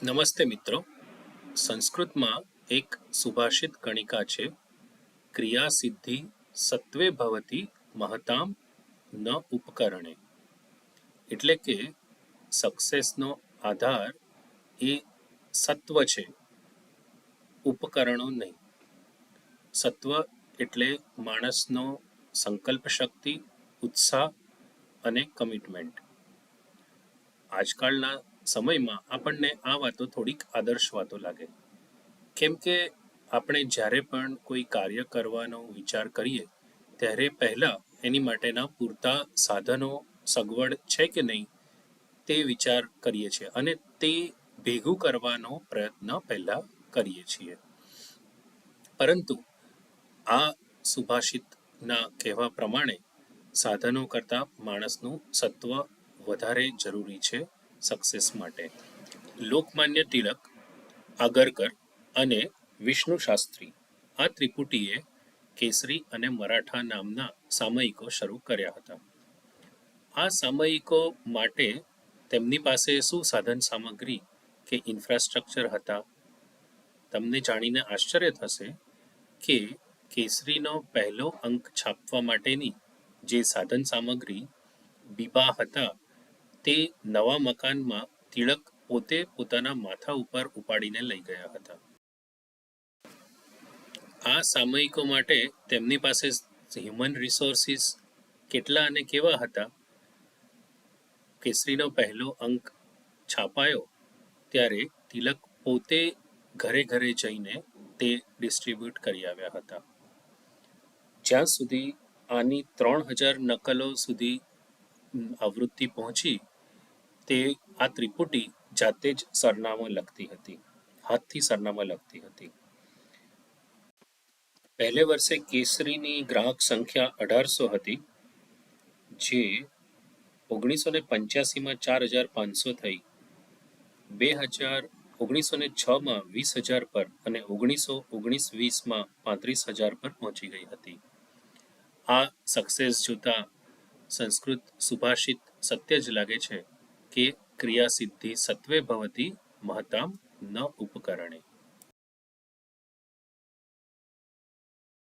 નમસ્તે મિત્રો. સંસ્કૃતમાં એક સુભાષિત કણિકા છે, ક્રિયા સિદ્ધિ સત્વે ભવતી મહતામ ન ઉપકરણે. એટલે કે સક્સેસનો આધાર એ સત્વ છે, ઉપકરણો નહીં. સત્વ એટલે માણસનો સંકલ્પ શક્તિ, ઉત્સાહ અને કમિટમેન્ટ. આજકાલના સમયમાં આપણને આ વાતો થોડીક આદર્શ વાતો લાગે, કેમ કે આપણે જ્યારે પણ કોઈ કાર્ય કરવાનો વિચાર કરીએ ત્યારે પહેલાં એની માટેના પૂરતા સાધનો, સગવડ છે કે નહીં તે વિચાર કરીએ છીએ અને તે ભેગું કરવાનો પ્રયત્ન પહેલાં કરીએ છીએ. પરંતુ આ સુભાષિતના કહેવા પ્રમાણે સાધનો કરતાં માણસનું સત્વ વધારે જરૂરી છે સક્સેસ માટે. લોકમાન્ય તિલક, આગરકર અને વિષ્ણુ શાસ્ત્રી આ ત્રિપુટીએ કેસરી અને મરાઠા નામના સામયિકો શરૂ કર્યા હતા. આ સામયિકો માટે તેમની પાસે શું સાધન સામગ્રી કે ઇન્ફ્રાસ્ટ્રક્ચર હતા? તમને જાણીને આશ્ચર્ય થશે કે કેસરીનો પહેલો અંક છાપવા માટેની જે સાધન સામગ્રી બીબા હતા તે નવા મકાનમાં તિલક પોતે પોતાના માથા ઉપર ઉપાડીને લઈ ગયા હતા. આ સામયિકો માટે તેમની પાસે હ્યુમન રિસોર્સિસ કેટલા અને કેવા હતા? કેસરીનો પહેલો અંક છાપાયો ત્યારે તિલક પોતે ઘરે ઘરે જઈને તે ડિસ્ટ્રીબ્યુટ કરી આવ્યા હતા. જ્યાં સુધી આની 3000 નકલો સુધી આવૃત્તિ પહોંચી તે આ ત્રિપુટી જાતે જ સરનામું લખતી હતી, હાથથી સરનામા લખતી હતી. પહેલે વર્ષે કેસરીની ગ્રાહક સંખ્યા 1800 હતી, જે 1985માં 4500 થઈ, 1906માં 20,000 પર અને 1919-20માં 35,000 પર પહોંચી ગઈ હતી. આ સક્સેસ જોતા સંસ્કૃત સુભાષિત સત્ય જ લાગે છે કે ક્રિયા સિદ્ધિ સત્વે ભવતી મહતામ ન ઉપકરણે.